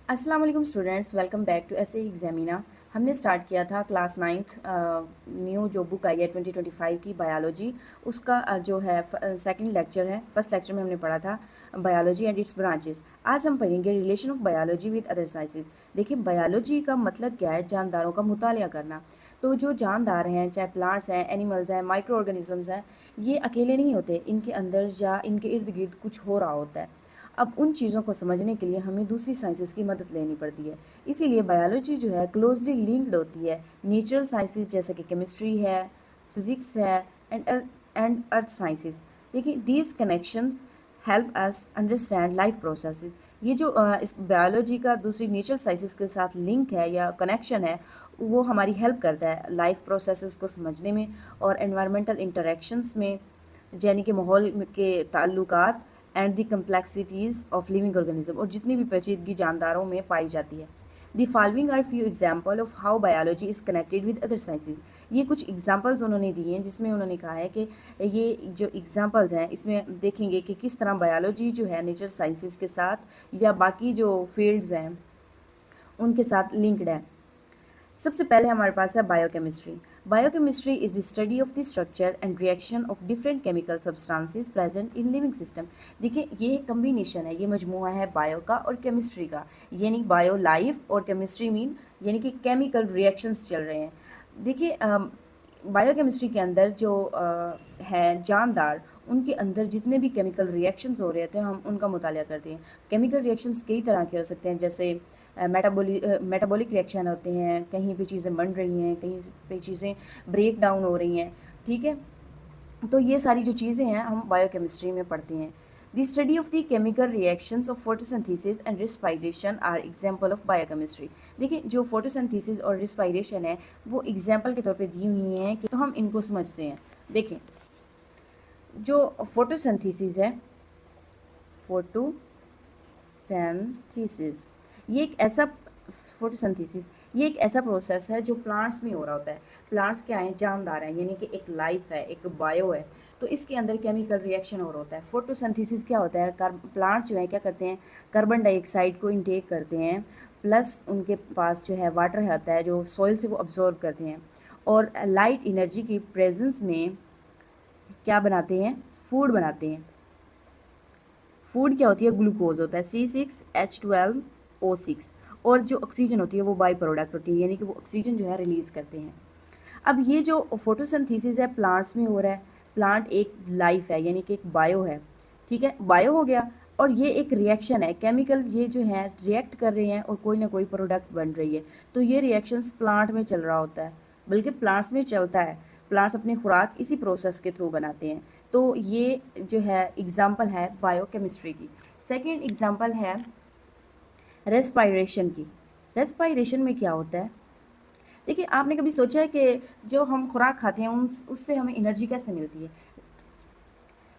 अस्सलाम वालेकुम students, welcome back to ऐसे एग्जामिना। हमने स्टार्ट किया था क्लास 9th न्यू जो बुक आई है 2025 की बायोलॉजी। उसका जो है सेकंड लेक्चर है। फर्स्ट लेक्चर में हमने पढ़ा था बायोलॉजी एंड इट्स ब्रांचेस। आज हम पढ़ेंगे relation of biology with other sciences. देखिए, बायोलॉजी का मतलब क्या है? जानदारों का मुतालिया करना। तो जो जानदार हैं, चाहे प्लांट्स हैं, एनिमल्स हैं, माइक्रो ऑर्गेनिजम्स हैं, ये अकेले नहीं होते। इनके अंदर या इनके इर्द गिर्द कुछ हो रहा होता है। अब उन चीज़ों को समझने के लिए हमें दूसरी साइंसेस की मदद लेनी पड़ती है। इसीलिए बायोलॉजी जो है क्लोजली लिंक्ड होती है नेचुरल साइंसेस जैसे कि केमिस्ट्री है, फिजिक्स है एंड अर्थ साइंसेस। देखिए, these connections help us understand life processes. ये जो इस बायोलॉजी का दूसरी नेचुरल साइंसेस के साथ लिंक है या कनेक्शन है, वो हमारी हेल्प करता है लाइफ प्रोसेसेस को समझने में और एनवायरमेंटल इंटरेक्शंस में, यानी कि माहौल के ताल्लुकात and the complexities of living organism, और जितनी भी पेचीदगी जानदारों में पाई जाती है। The following are few example of how biology is connected with other sciences. ये कुछ एग्जाम्पल्स उन्होंने दिए हैं जिसमें उन्होंने कहा है कि ये जो एग्जाम्पल्स हैं इसमें देखेंगे कि किस तरह बायोलॉजी जो है नेचर साइंसेज के साथ या बाकी जो फील्ड्स हैं उनके साथ लिंक्ड है। सबसे पहले हमारे पास है biochemistry. Biochemistry is the study of the structure and reaction of different chemical substances present in living system. देखिए, ये एक कम्बिनेशन है, ये मजमुआ है बायो का और केमिस्ट्री का, यानी बायो लाइफ और केमिस्ट्री मीन यानी कि केमिकल रिएक्शंस चल रहे हैं। देखिए, बायोकेमिस्ट्री के अंदर जो है जानदार, उनके अंदर जितने भी केमिकल रिएक्शंस हो रहे थे हम उनका मुतालिया करते हैं। केमिकल रिएक्शंस कई तरह के हो सकते हैं, जैसे मेटाबॉलिक रिएक्शन होते हैं, कहीं पे चीज़ें बन रही हैं, कहीं पे चीज़ें ब्रेक डाउन हो रही हैं। ठीक है, तो ये सारी जो चीज़ें हैं हम बायोकेमिस्ट्री में पढ़ते हैं। The study of the chemical reactions of photosynthesis and respiration are example of biochemistry. देखिए, जो फोटोसिंथेसिस और रिस्पायरेशन है वो एग्जांपल के तौर पे दी हुई हैं कि तो हम इनको समझते हैं। देखें, जो फोटोसिंथेसिस है, फोटोसिंथेसिस ये एक ऐसा फोटोसिंथेसिस ये एक ऐसा प्रोसेस है जो प्लांट्स में हो रहा होता है। प्लांट्स क्या हैं? जानदार हैं, यानी कि एक लाइफ है, एक बायो है। तो इसके अंदर केमिकल रिएक्शन हो रहा होता है। फोटोसिंथेसिस क्या होता है? प्लांट जो है क्या करते हैं? कार्बन डाइऑक्साइड को इनटेक करते हैं, प्लस उनके पास जो है वाटर आता है जो सॉइल से वो अब्जॉर्ब करते हैं, और लाइट एनर्जी की प्रेजेंस में क्या बनाते हैं? फूड बनाते हैं। फूड क्या होती है? ग्लूकोज होता है, C6H12O6, और जो ऑक्सीजन होती है वो बाई प्रोडक्ट होती है, यानी कि वो ऑक्सीजन जो है रिलीज़ करते हैं। अब ये जो फोटोसिंथेसिस है प्लांट्स में हो रहा है। प्लांट एक लाइफ है, यानी कि एक बायो है। ठीक है, बायो हो गया, और ये एक रिएक्शन है, केमिकल ये जो है रिएक्ट कर रहे हैं और कोई ना कोई प्रोडक्ट बन रही है। तो ये रिएक्शंस प्लांट में चल रहा होता है, बल्कि प्लांट्स में चलता है। प्लांट्स अपनी खुराक इसी प्रोसेस के थ्रू बनाते हैं। तो ये जो है एग्जाम्पल है बायोकेमिस्ट्री की। सेकेंड एग्जाम्पल है रेस्पायरेशन की। रेस्पायरेशन में क्या होता है? देखिए, आपने कभी सोचा है कि जो हम खुराक खाते हैं उससे हमें एनर्जी कैसे मिलती है?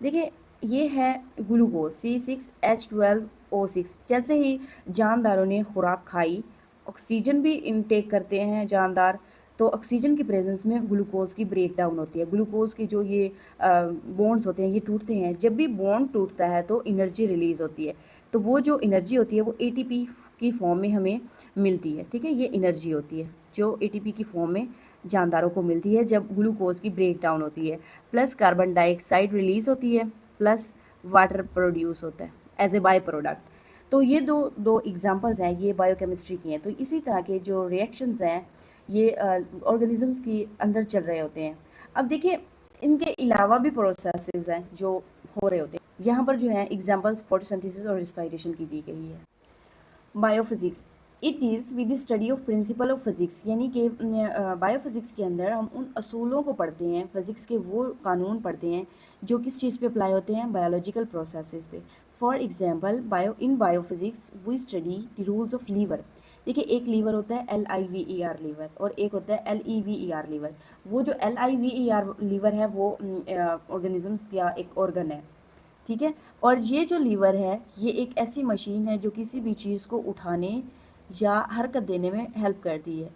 देखिए, ये है ग्लूकोज C6H12O6। जैसे ही जानदारों ने खुराक खाई, ऑक्सीजन भी इनटेक करते हैं जानदार, तो ऑक्सीजन की प्रेजेंस में ग्लूकोज की ब्रेक डाउन होती है। ग्लूकोज की जो ये बॉन्ड्स होते हैं ये टूटते हैं। जब भी बॉन्ड टूटता है तो एनर्जी रिलीज़ होती है। तो वो जो एनर्जी होती है वो ATP की फॉर्म में हमें मिलती है। ठीक है, ये एनर्जी होती है जो ATP की फॉर्म में जानदारों को मिलती है जब ग्लूकोज की ब्रेक डाउन होती है, प्लस कार्बन डाइऑक्साइड रिलीज़ होती है, प्लस वाटर प्रोड्यूस होता है एज ए बाई प्रोडक्ट। तो ये दो दो एग्जांपल्स हैं, ये बायोकेमिस्ट्री की हैं। तो इसी तरह के जो रिएक्शंस हैं ये ऑर्गेनिजम्स के अंदर चल रहे होते हैं। अब देखिए, इनके अलावा भी प्रोसेसेस हैं जो हो रहे होते हैं। यहाँ पर जो है एग्जांपल्स फोटोसिंथेसिस और रेस्पिरेशन की दी गई है। Biophysics it deals with the study of principle of physics, यानी कि बायोफिजिक्स के अंदर हम उन असूलों को पढ़ते हैं, फिजिक्स के वो कानून पढ़ते हैं जो किस चीज़ पे अप्लाई होते हैं? बायोलॉजिकल प्रोसेसेस पे। For example, biophysics we study the rules of lever. देखिए, एक लीवर होता है LIVER लीवर, और एक होता है LEVER लीवर। वो जो LIVER लीवर है वो ऑर्गेनिजम्स का एक ऑर्गन है। ठीक है, और ये जो लीवर है ये एक ऐसी मशीन है जो किसी भी चीज़ को उठाने या हरकत देने में हेल्प करती है।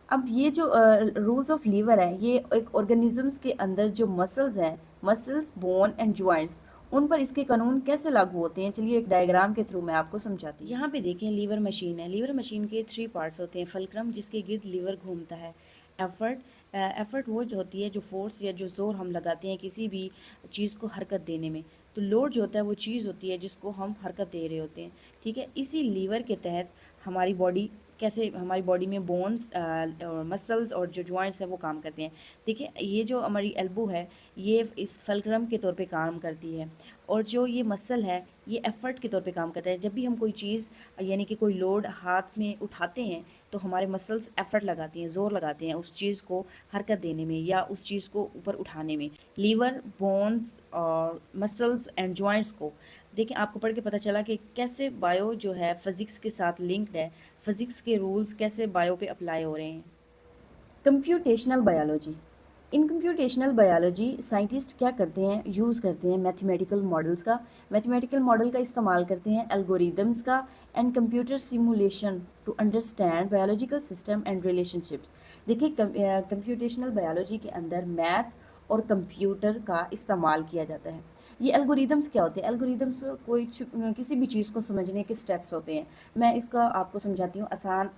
अब ये जो रूल्स ऑफ लीवर है ये एक ऑर्गेनिजम्स के अंदर जो मसल्स हैं, मसल्स, बोन एंड जॉइंट्स, उन पर इसके कानून कैसे लागू होते हैं, चलिए एक डायग्राम के थ्रू मैं आपको समझाती हूँ। यहाँ पे देखें लीवर मशीन है। लीवर मशीन के 3 पार्ट्स होते हैं। फलक्रम जिसके गिर्द लीवर घूमता है। एफर्ट, एफर्ट वो जो होती है जो फोर्स या जो जोर हम लगाते हैं किसी भी चीज़ को हरकत देने में। तो लोड जो होता है वो चीज़ होती है जिसको हम हरकत दे रहे होते हैं, ठीक है। इसी लीवर के तहत हमारी बॉडी कैसे, हमारी बॉडी में बोन्स और मसल्स और जो जॉइंट्स हैं वो काम करते हैं। देखिए ये जो हमारी एल्बो है ये इस फलक्रम के तौर पे काम करती है, और जो ये मसल है ये एफ़र्ट के तौर पे काम करता है। जब भी हम कोई चीज़ यानी कि कोई लोड हाथ में उठाते हैं तो हमारे मसल्स एफ़र्ट लगाती हैं, ज़ोर लगाते हैं उस चीज़ को हरकत देने में या उस चीज़ को ऊपर उठाने में। लीवर, बोन्स और मसल्स एंड जॉइंट्स को देखिए, आपको पढ़ के पता चला कि कैसे बायो जो है फिज़िक्स के साथ लिंक्ड है, फिज़िक्स के रूल्स कैसे बायो पे अप्लाई हो रहे हैं। Computational biology. इन कंप्यूटेशनल बायोलॉजी साइंटिस्ट क्या करते हैं, यूज़ करते हैं मैथमेटिकल मॉडल्स का, मैथमेटिकल मॉडल का इस्तेमाल करते हैं, एल्गोरिदम्स का and computer simulation to understand biological system and relationships. देखिए कंप्यूटेशनल बायोलॉजी के अंदर मैथ और कंप्यूटर का इस्तेमाल किया जाता है। ये एल्गोरिदम्स क्या होते हैं? एल्गोरिदम्स कोई किसी भी चीज़ को समझने के स्टेप्स होते हैं। मैं इसका आपको समझाती हूँ आसान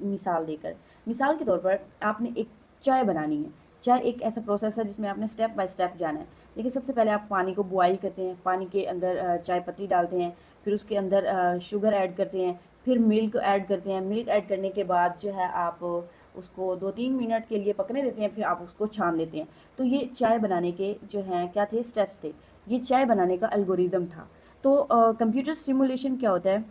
मिसाल देकर। मिसाल के तौर पर आपने एक चाय बनानी है। चाय एक ऐसा प्रोसेस है जिसमें आपने स्टेप बाय स्टेप जाना है। देखिए सबसे पहले आप पानी को बॉयल करते हैं, पानी के अंदर चाय पत्ती डालते हैं, फिर उसके अंदर शुगर ऐड करते हैं, फिर मिल्क ऐड करते हैं। मिल्क ऐड करने के बाद जो है आप उसको 2-3 मिनट के लिए पकने देते हैं, फिर आप उसको छान लेते हैं। तो ये चाय बनाने के जो हैं क्या थे, स्टेप्स थे। ये चाय बनाने का एल्गोरिदम था। तो कंप्यूटर स्टिमुलेशन क्या होता है?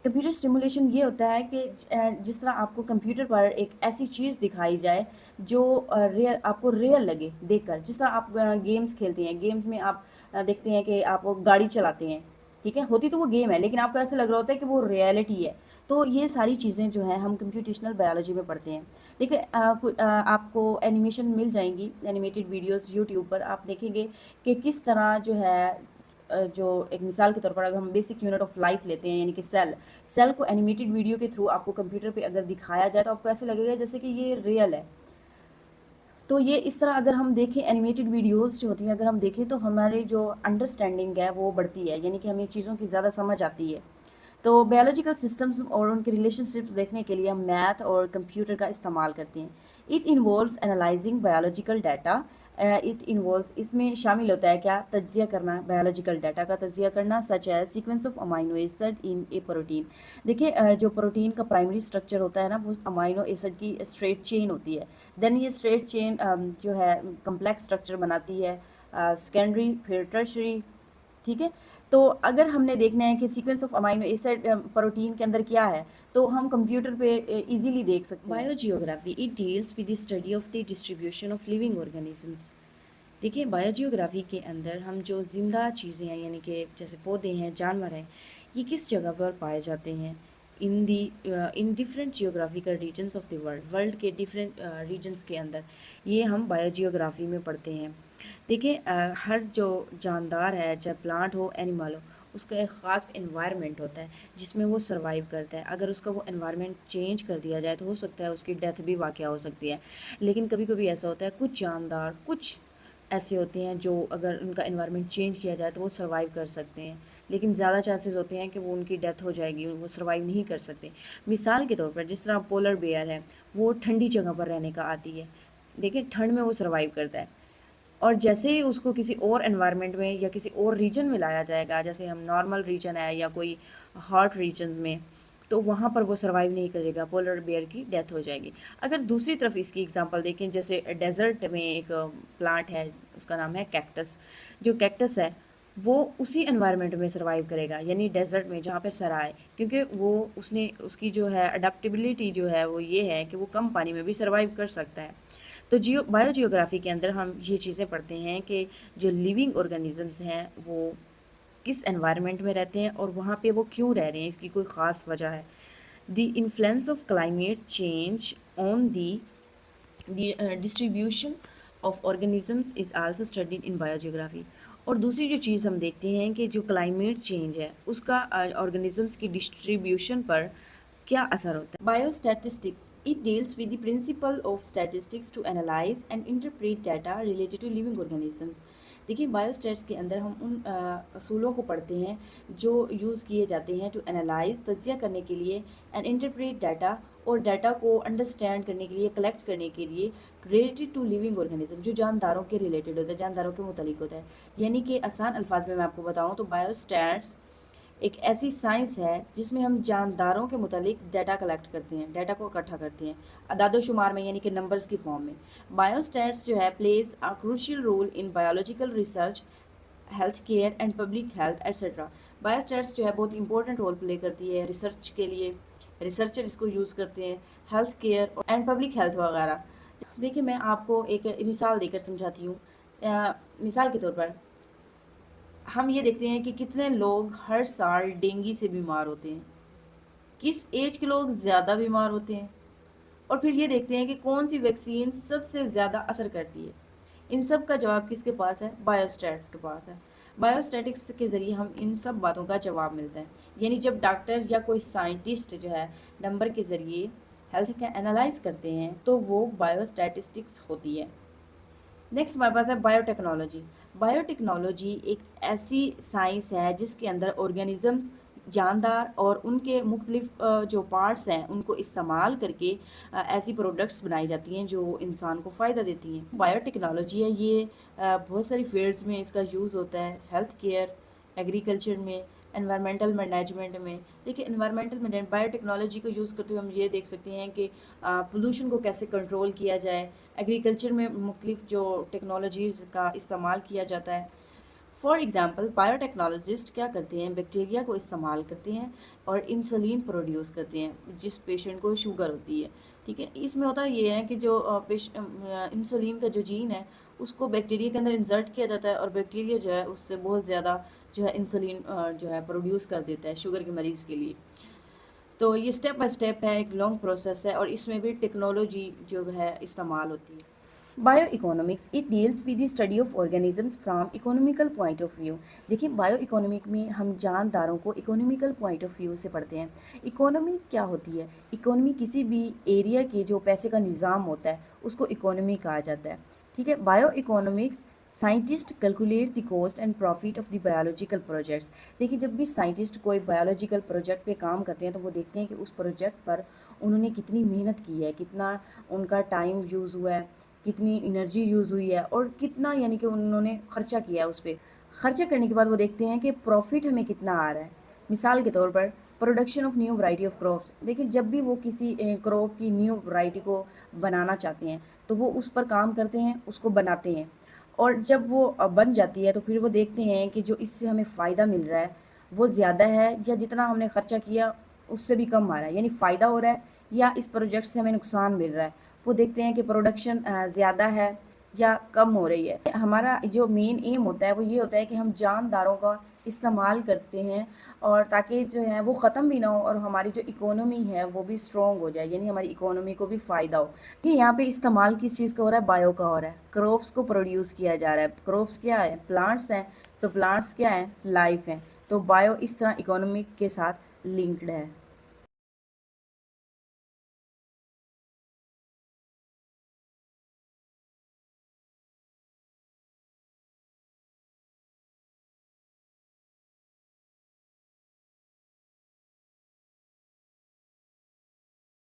कंप्यूटर स्टिमुलेशन ये होता है कि जिस तरह आपको कंप्यूटर पर एक ऐसी चीज़ दिखाई जाए जो रियल, आपको रियल लगे देखकर। जिस तरह आप गेम्स खेलते हैं, गेम्स में आप देखते हैं कि आप गाड़ी चलाते हैं, ठीक है, होती तो वो गेम है लेकिन आपको ऐसा लग रहा होता है कि वो रियलिटी है। तो ये सारी चीज़ें जो हैं हम कंप्यूटेशनल बायोलॉजी में पढ़ते हैं। देखिए आपको एनिमेशन मिल जाएंगी, एनिमेटेड वीडियोस यूट्यूब पर आप देखेंगे कि किस तरह जो है जो एक मिसाल के तौर पर अगर हम बेसिक यूनिट ऑफ लाइफ लेते हैं यानी कि सेल को एनिमेटेड वीडियो के थ्रू आपको कंप्यूटर पे अगर दिखाया जाए तो आपको ऐसे लगेगा जैसे कि ये रियल है। तो ये इस तरह अगर हम देखें एनिमेटेड वीडियोस जो होती हैं, अगर हम देखें तो हमारी जो अंडरस्टैंडिंग है वो बढ़ती है, यानी कि हमें चीज़ों की ज़्यादा समझ आती है। तो बायोलॉजिकल सिस्टम्स और उनके रिलेशनशिप देखने के लिए हम मैथ और कंप्यूटर का इस्तेमाल करते हैं। It involves analysing biological data. It involves, इसमें शामिल होता है क्या, तज्जिया करना, बायोलॉजिकल डाटा का तज्जिया करना, सच है sequence of amino acid in A protein. देखिए जो प्रोटीन का प्राइमरी स्ट्रक्चर होता है ना वो अमाइनो एसिड की स्ट्रेट चेन होती है। देन ये स्ट्रेट चेन जो है कम्प्लेक्स स्ट्रक्चर बनाती है, सेकेंडरी फिर टर्शरी, ठीक है। तो अगर हमने देखना है कि sequence of amino acid protein के अंदर क्या है तो हम कंप्यूटर पे इजीली देख सकते हैं। Biogeography, it deals with the study of the distribution of living organisms. देखिए बायोजियोग्राफी के अंदर हम जो ज़िंदा चीज़ें हैं यानी कि जैसे पौधे हैं, जानवर हैं, ये किस जगह पर पाए जाते हैं in different geographical regions of the world के डिफरेंट रीजन्स के अंदर, ये हम बायोजियोग्राफी में पढ़ते हैं। देखिए हर जो जानदार है, चाहे प्लांट हो, एनिमल हो, उसका एक ख़ास एनवायरनमेंट होता है जिसमें वो सर्वाइव करता है। अगर उसका वो एनवायरनमेंट चेंज कर दिया जाए तो हो सकता है उसकी डेथ भी वाक़या हो सकती है। लेकिन कभी कभी ऐसा होता है कुछ जानदार कुछ ऐसे होते हैं जो अगर उनका एनवायरनमेंट चेंज किया जाए तो वो सर्वाइव कर सकते हैं, लेकिन ज़्यादा चांसेस होते हैं कि वो उनकी डेथ हो जाएगी, वो सर्वाइव नहीं कर सकते। मिसाल के तौर पर जिस तरह पोलर बेयर है, वो ठंडी जगह पर रहने का आती है, देखिए ठंड में वो सर्वाइव करता है। और जैसे ही उसको किसी और एनवायरनमेंट में या किसी और रीजन में लाया जाएगा, जैसे हम नॉर्मल रीजन है या कोई हॉट रीजन्स में, तो वहाँ पर वो सर्वाइव नहीं करेगा, पोलर बेयर की डेथ हो जाएगी। अगर दूसरी तरफ इसकी एग्जांपल देखें, जैसे डेजर्ट में एक प्लांट है, उसका नाम है कैक्टस। जो कैक्टस है वो उसी एनवायरनमेंट में सर्वाइव करेगा, यानी डेजर्ट में जहाँ पर सरा है, क्योंकि वो उसकी जो है अडेप्टेबिलिटी जो है वो ये है कि वो कम पानी में भी सर्वाइव कर सकता है। तो बायोजियोग्राफी के अंदर हम ये चीज़ें पढ़ते हैं कि जो लिविंग ऑर्गेनिजम्स हैं वो किस एनवायरनमेंट में रहते हैं और वहाँ पे वो क्यों रह रहे हैं, इसकी कोई ख़ास वजह है। The influence of climate change on the distribution of organisms is also studied in biogeography. और दूसरी जो चीज़ हम देखते हैं कि जो क्लाइमेट चेंज है उसका ऑर्गेनिजम्स की डिस्ट्रीब्यूशन पर क्या असर होता है। Biostatistics, it deals with the principal of statistics to analyse and interpret data related to living organisms. देखिए बायोस्टैट्स के अंदर हम उन असूलों को पढ़ते हैं जो यूज़ किए जाते हैं टू एनालाइज तज्जिया करने के लिए एंड इंटरप्रेट डाटा, और डाटा को अंडरस्टैंड करने के लिए, कलेक्ट करने के लिए रिलेटेड टू लिविंग ऑर्गेनिज्म, जो जानदारों के रिलेटेड होता है, जानदारों के मुतालिक होता है। यानी कि आसान अल्फाज में मैं आपको बताऊँ तो बायोस्टैट्स एक ऐसी साइंस है जिसमें हम जानदारों के मुतालिक डाटा कलेक्ट करते हैं, डाटा को इकट्ठा करते हैं अदादोशुमार में, यानी कि नंबर्स की फॉर्म में। बायोस्टैट्स जो है plays a crucial role in biological research, health care and public health etcetera. Biostats जो है बहुत इंपॉर्टेंट रोल प्ले करती है रिसर्च के लिए, रिसर्चर इसको यूज़ करते हैं, health care and public health वगैरह। देखिए मैं आपको एक मिसाल देकर समझाती हूँ। मिसाल के तौर पर हम ये देखते हैं कि कितने लोग हर साल डेंगू से बीमार होते हैं, किस एज के लोग ज़्यादा बीमार होते हैं, और फिर ये देखते हैं कि कौन सी वैक्सीन सबसे ज़्यादा असर करती है। इन सब का जवाब किसके पास है? बायोस्टैट्स के पास है। बायोस्टैटिक्स के ज़रिए हम इन सब बातों का जवाब मिलता है। यानी जब डॉक्टर या कोई साइंटिस्ट जो है नंबर के ज़रिए हेल्थ का एनालाइज करते हैं तो वो बायोस्टैटिस्टिक्स होती है। नेक्स्ट हमारे पास है बायोटेक्नोलॉजी। बायोटेक्नोलॉजी एक ऐसी साइंस है जिसके अंदर ऑर्गेनिज्म, जानदार और उनके मुख्तलिफ जो पार्ट्स हैं उनको इस्तेमाल करके ऐसी प्रोडक्ट्स बनाई जाती हैं जो इंसान को फ़ायदा देती हैं। बायोटेक्नोलॉजी है ये बहुत सारी फील्ड्स में इसका यूज़ होता है, हेल्थ केयर, एग्रीकल्चर में, एनवायरमेंटल मैनेजमेंट में। देखिए एनवायरमेंटल मैनेजमेंट बायोटेक्नोलॉजी को यूज़ करते हुए हम ये देख सकते हैं कि पोल्यूशन को कैसे कंट्रोल किया जाए। एग्रीकल्चर में मुख्तलिफ जो टेक्नोलॉजीज़ का इस्तेमाल किया जाता है। फॉर एग्ज़ाम्पल बायोटेक्नोलॉजिस्ट क्या करते हैं, बैक्टीरिया को इस्तेमाल करते हैं और इंसुलिन प्रोड्यूस करते हैं जिस पेशेंट को शुगर होती है। ठीक है, इसमें होता ये है कि जो इंसुलिन का जो जीन है उसको बैक्टीरिया के अंदर इंसर्ट किया जाता है और बैक्टीरिया जो है उससे बहुत ज़्यादा जो है इंसुलिन जो है प्रोड्यूस कर देता है शुगर के मरीज़ के लिए। तो ये स्टेप बाय स्टेप है, एक लॉन्ग प्रोसेस है और इसमें भी टेक्नोलॉजी जो है इस्तेमाल होती है। Bio economics it deals with the study of organisms from economical point of view. देखिए बायो इकोनॉमिक में हम जानदारों को इकोनॉमिकल पॉइंट ऑफ व्यू से पढ़ते हैं। इकोनॉमी क्या होती है? इकोनॉमी किसी भी एरिया के जो पैसे का निज़ाम होता है उसको इकोनॉमी कहा जाता है। ठीक है, bio economics scientist calculate the cost and profit of the biological projects. देखिए जब भी साइंटिस्ट कोई बायोलॉजिकल प्रोजेक्ट पे काम करते हैं तो वो देखते हैं कि उस प्रोजेक्ट पर उन्होंने कितनी मेहनत की है, कितना उनका टाइम यूज़ हुआ है, कितनी एनर्जी यूज़ हुई है और कितना यानी कि उन्होंने ख़र्चा किया है उस पर। ख़र्चा करने के बाद वो देखते हैं कि प्रॉफिट हमें कितना आ रहा है। मिसाल के तौर पर production of new variety of crops. देखिए जब भी वो किसी क्रॉप की न्यू वैरायटी को बनाना चाहते हैं तो वो उस पर काम करते हैं, उसको बनाते हैं और जब वो बन जाती है तो फिर वो देखते हैं कि जो इससे हमें फ़ायदा मिल रहा है वो ज़्यादा है या जितना हमने ख़र्चा किया उससे भी कम आ रहा है, यानी फ़ायदा हो रहा है या इस प्रोजेक्ट से हमें नुकसान मिल रहा है। वो देखते हैं कि प्रोडक्शन ज़्यादा है या कम हो रही है। हमारा जो मेन एम होता है वो ये होता है कि हम जानदारों का इस्तेमाल करते हैं और ताकि जो है वो ख़त्म भी ना हो और हमारी जो इकोनॉमी है वो भी स्ट्रॉन्ग हो जाए, यानी हमारी इकोनॉमी को भी फ़ायदा हो। कि यहाँ पे इस्तेमाल किस चीज़ का हो रहा है? बायो का हो रहा है। क्रॉप्स को प्रोड्यूस किया जा रहा है। क्रॉप्स क्या है? प्लांट्स हैं, तो प्लांट्स क्या है? लाइफ है। तो बायो इस तरह इकोनॉमी के साथ लिंक्ड है।